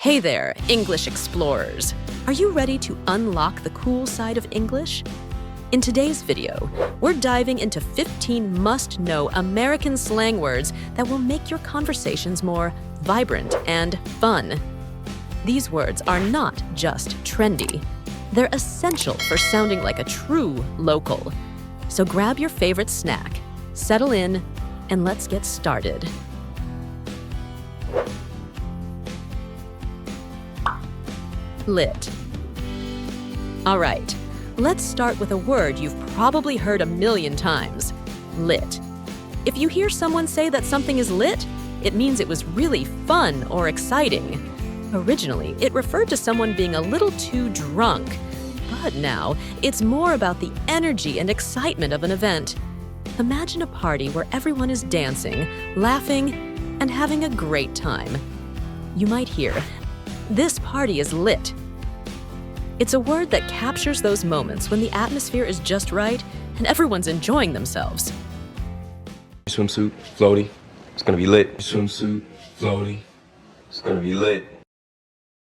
Hey there, English explorers! Are you ready to unlock the cool side of English? In today's video, we're diving into 15 must-know American slang words that will make your conversations more vibrant and fun. These words are not just trendy. They're essential for sounding like a true local. So grab your favorite snack, settle in, and let's get started. Lit. All right, let's start with a word you've probably heard a million times, lit. If you hear someone say that something is lit, it means it was really fun or exciting. Originally, it referred to someone being a little too drunk, but now it's more about the energy and excitement of an event. Imagine a party where everyone is dancing, laughing, and having a great time. You might hear, "This party is lit." It's a word that captures those moments when the atmosphere is just right and everyone's enjoying themselves. Swimsuit, floaty, it's gonna be lit. Swimsuit, floaty, it's gonna be lit.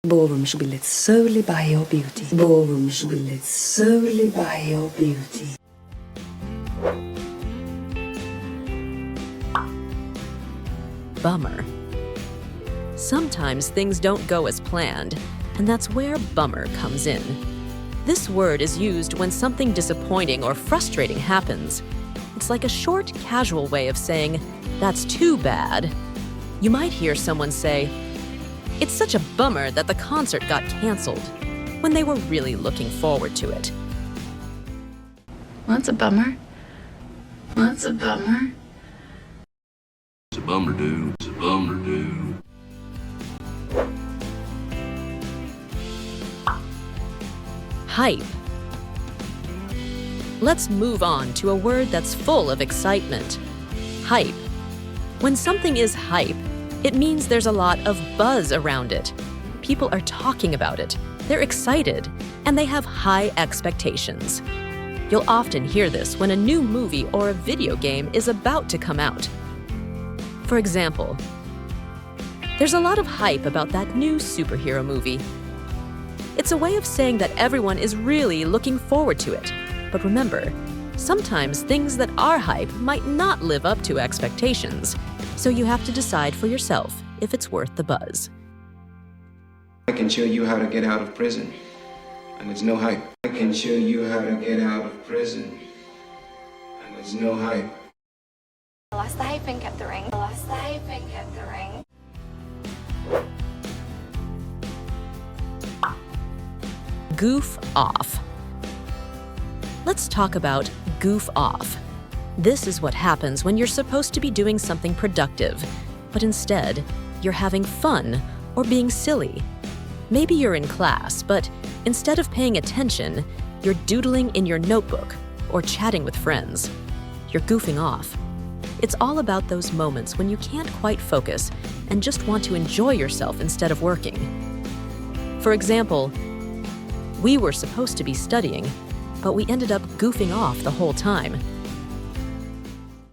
Ballroom should be lit solely by your beauty. Ballroom should be lit solely by your beauty. Bummer. Sometimes things don't go as planned, and that's where bummer comes in. This word is used when something disappointing or frustrating happens. It's like a short, casual way of saying, "That's too bad." You might hear someone say, "It's such a bummer that the concert got canceled," when they were really looking forward to it. Well, that's a bummer. Well, that's a bummer. It's a bummer, dude. It's a bummer, dude. Hype. Let's move on to a word that's full of excitement. Hype. When something is hype, it means there's a lot of buzz around it. People are talking about it, they're excited, and they have high expectations. You'll often hear this when a new movie or a video game is about to come out. For example, there's a lot of hype about that new superhero movie. It's a way of saying that everyone is really looking forward to it. But remember, sometimes things that are hype might not live up to expectations, so you have to decide for yourself if it's worth the buzz. I can show you how to get out of prison, and it's no hype. I can show you how to get out of prison, and it's no hype. Lost the hype and kept the ring. Lost the hype and kept the ring. Goof off. Let's talk about goof off. This is what happens when you're supposed to be doing something productive, but instead, you're having fun or being silly. Maybe you're in class, but instead of paying attention, you're doodling in your notebook or chatting with friends. You're goofing off. It's all about those moments when you can't quite focus and just want to enjoy yourself instead of working. For example, we were supposed to be studying, but we ended up goofing off the whole time.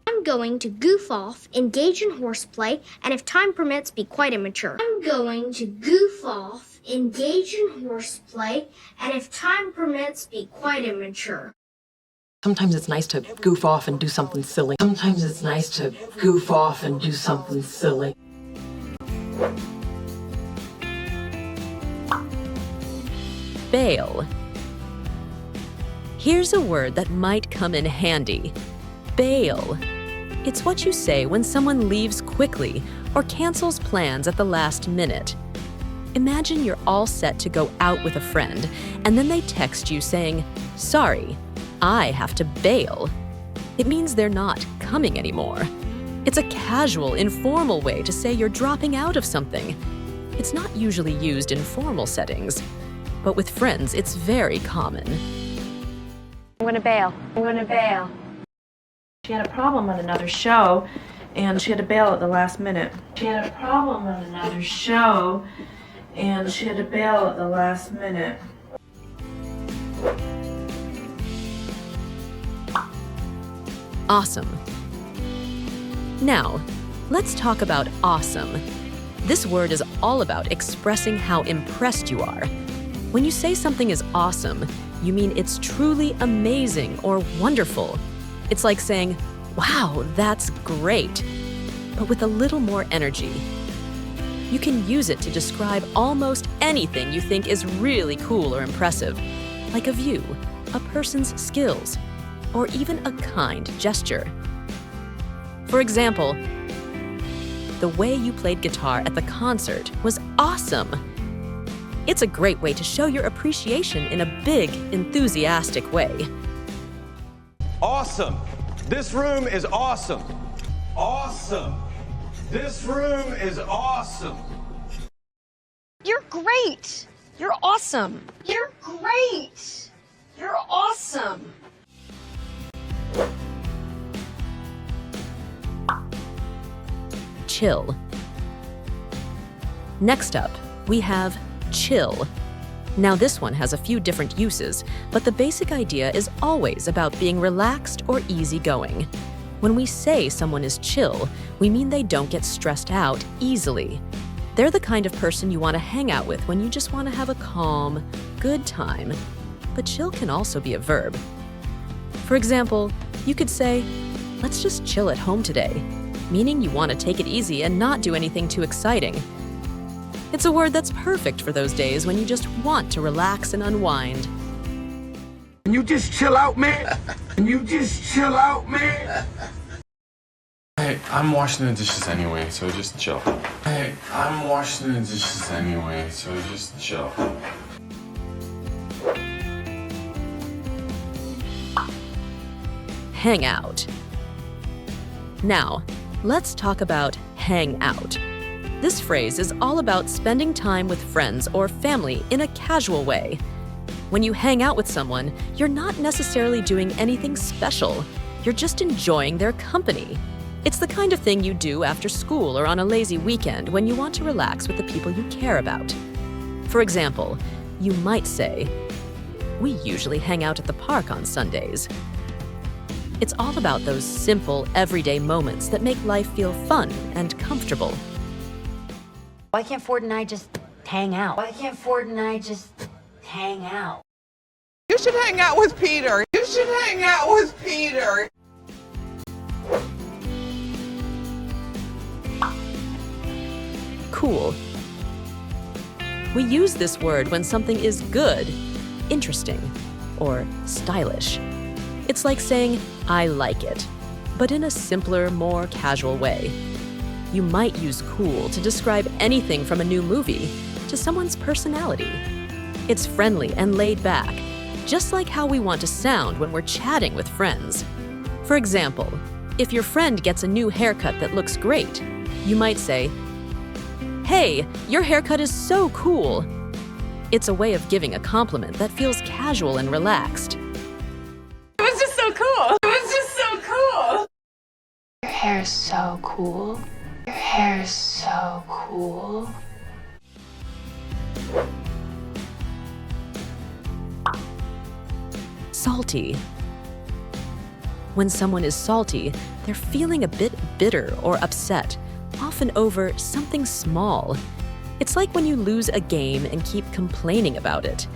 I'm going to goof off, engage in horseplay, and if time permits, be quite immature. I'm going to goof off, engage in horseplay, and if time permits, be quite immature. Sometimes it's nice to goof off and do something silly. Sometimes it's nice to goof off and do something silly. Bail. Here's a word that might come in handy. Bail. It's what you say when someone leaves quickly or cancels plans at the last minute. Imagine you're all set to go out with a friend, and then they text you saying, "Sorry, I have to bail." It means they're not coming anymore. It's a casual, informal way to say you're dropping out of something. It's not usually used in formal settings, but with friends, it's very common. I'm gonna bail. I'm gonna bail. She had a problem on another show, and she had to bail at the last minute. She had a problem on another show, and she had to bail at the last minute. Awesome. Now, let's talk about awesome. This word is all about expressing how impressed you are. When you say something is awesome, you mean it's truly amazing or wonderful. It's like saying, wow, that's great, but with a little more energy. You can use it to describe almost anything you think is really cool or impressive, like a view, a person's skills, or even a kind gesture. For example, the way you played guitar at the concert was awesome. It's a great way to show your appreciation in a big, enthusiastic way. Awesome. This room is awesome. Awesome. This room is awesome. You're great. You're awesome. You're great. You're awesome. Chill. Next up, we have chill. Now this one has a few different uses, but the basic idea is always about being relaxed or easygoing. When we say someone is chill, we mean they don't get stressed out easily. They're the kind of person you want to hang out with when you just want to have a calm, good time. But chill can also be a verb. For example, you could say, let's just chill at home today, meaning you want to take it easy and not do anything too exciting. It's a word that's perfect for those days when you just want to relax and unwind. Can you just chill out, man? Can you just chill out, man? Hey, I'm washing the dishes anyway, so just chill. Hey, I'm washing the dishes anyway, so just chill. Hang out. Now, let's talk about hang out. This phrase is all about spending time with friends or family in a casual way. When you hang out with someone, you're not necessarily doing anything special. You're just enjoying their company. It's the kind of thing you do after school or on a lazy weekend when you want to relax with the people you care about. For example, you might say, "We usually hang out at the park on Sundays." It's all about those simple, everyday moments that make life feel fun and comfortable. Why can't Ford and I just hang out? Why can't Ford and I just hang out? You should hang out with Peter. You should hang out with Peter. Cool. We use this word when something is good, interesting, or stylish. It's like saying, I like it, but in a simpler, more casual way. You might use cool to describe anything from a new movie to someone's personality. It's friendly and laid back, just like how we want to sound when we're chatting with friends. For example, if your friend gets a new haircut that looks great, you might say, "Hey, your haircut is so cool." It's a way of giving a compliment that feels casual and relaxed. It was just so cool. It was just so cool. Your hair is so cool. Your hair is so cool. Salty. When someone is salty, they're feeling a bit bitter or upset, often over something small. It's like when you lose a game and keep complaining about it.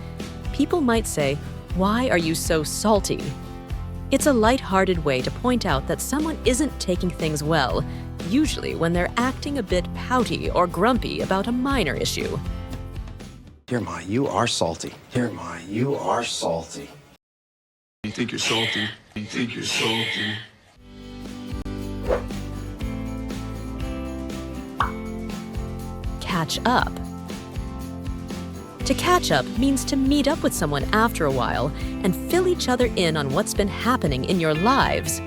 People might say, "Why are you so salty?" It's a lighthearted way to point out that someone isn't taking things well, usually when they're acting a bit pouty or grumpy about a minor issue. Here, Ma, you are salty. Here, Ma, you are salty. You think you're salty? You think you're salty? Catch up. To catch up means to meet up with someone after a while and fill each other in on what's been happening in your lives.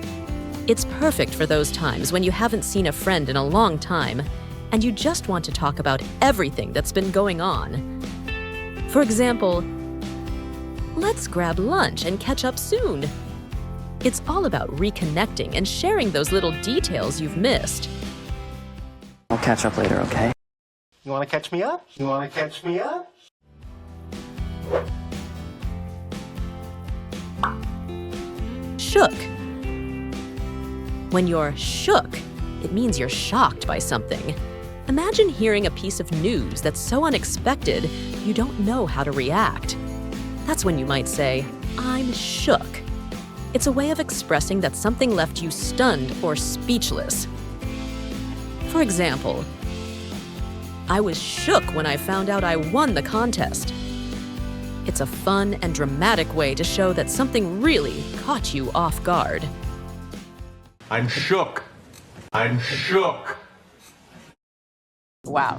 It's perfect for those times when you haven't seen a friend in a long time and you just want to talk about everything that's been going on. For example, let's grab lunch and catch up soon. It's all about reconnecting and sharing those little details you've missed. I'll catch up later, okay? You want to catch me up? You want to catch me up? Shook. When you're shook, it means you're shocked by something. Imagine hearing a piece of news that's so unexpected you don't know how to react. That's when you might say, "I'm shook." It's a way of expressing that something left you stunned or speechless. For example, "I was shook when I found out I won the contest." It's a fun and dramatic way to show that something really caught you off guard. I'm shook. I'm shook. Wow.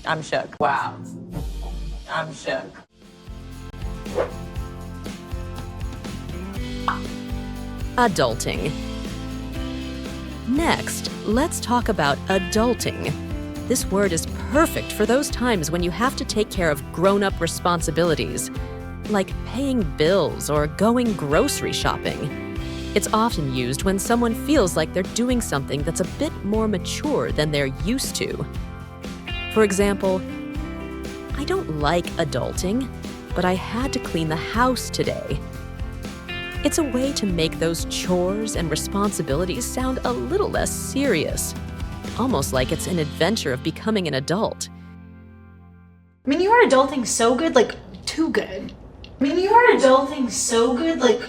I'm shook. Wow. I'm shook. Adulting. Next, let's talk about adulting. This word is perfect for those times when you have to take care of grown-up responsibilities, like paying bills or going grocery shopping. It's often used when someone feels like they're doing something that's a bit more mature than they're used to. For example, "I don't like adulting, but I had to clean the house today." It's a way to make those chores and responsibilities sound a little less serious, almost like it's an adventure of becoming an adult. I mean, you are adulting so good, like, too good. I mean, you are adulting so good, like,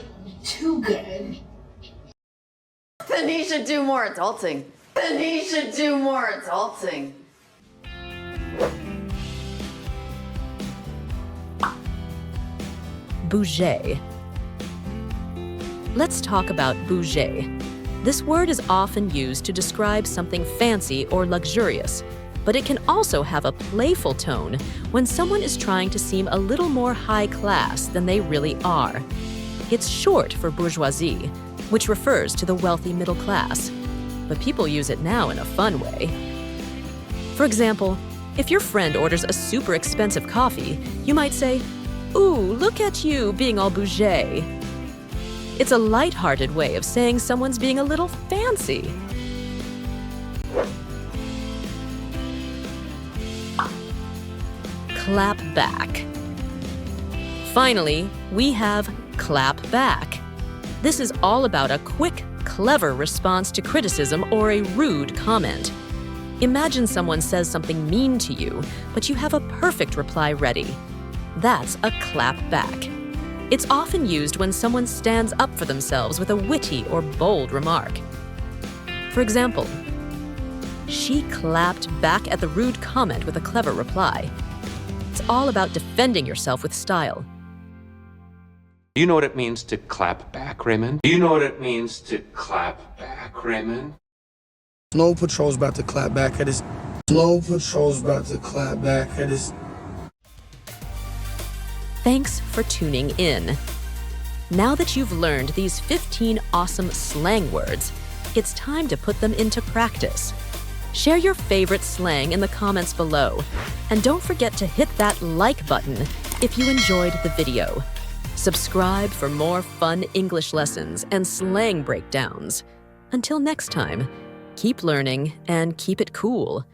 too good. Then he should do more adulting. Then he should do more adulting. Boujee. Let's talk about boujee. This word is often used to describe something fancy or luxurious, but it can also have a playful tone when someone is trying to seem a little more high class than they really are. It's short for bourgeoisie, which refers to the wealthy middle class, but people use it now in a fun way. For example, if your friend orders a super expensive coffee, you might say, "Ooh, look at you being all boujee." It's a light-hearted way of saying someone's being a little fancy. Clap back. Finally, we have clap back. This is all about a quick, clever response to criticism or a rude comment. Imagine someone says something mean to you, but you have a perfect reply ready. That's a clap back. It's often used when someone stands up for themselves with a witty or bold remark. For example, "She clapped back at the rude comment with a clever reply." It's all about defending yourself with style. Do you know what it means to clap back, Raymond? Do you know what it means to clap back, Raymond? Snow Patrol's about to clap back at his. Snow Patrol's about to clap back at his. Thanks for tuning in. Now that you've learned these 15 awesome slang words, it's time to put them into practice. Share your favorite slang in the comments below, and don't forget to hit that like button if you enjoyed the video. Subscribe for more fun English lessons and slang breakdowns. Until next time, keep learning and keep it cool.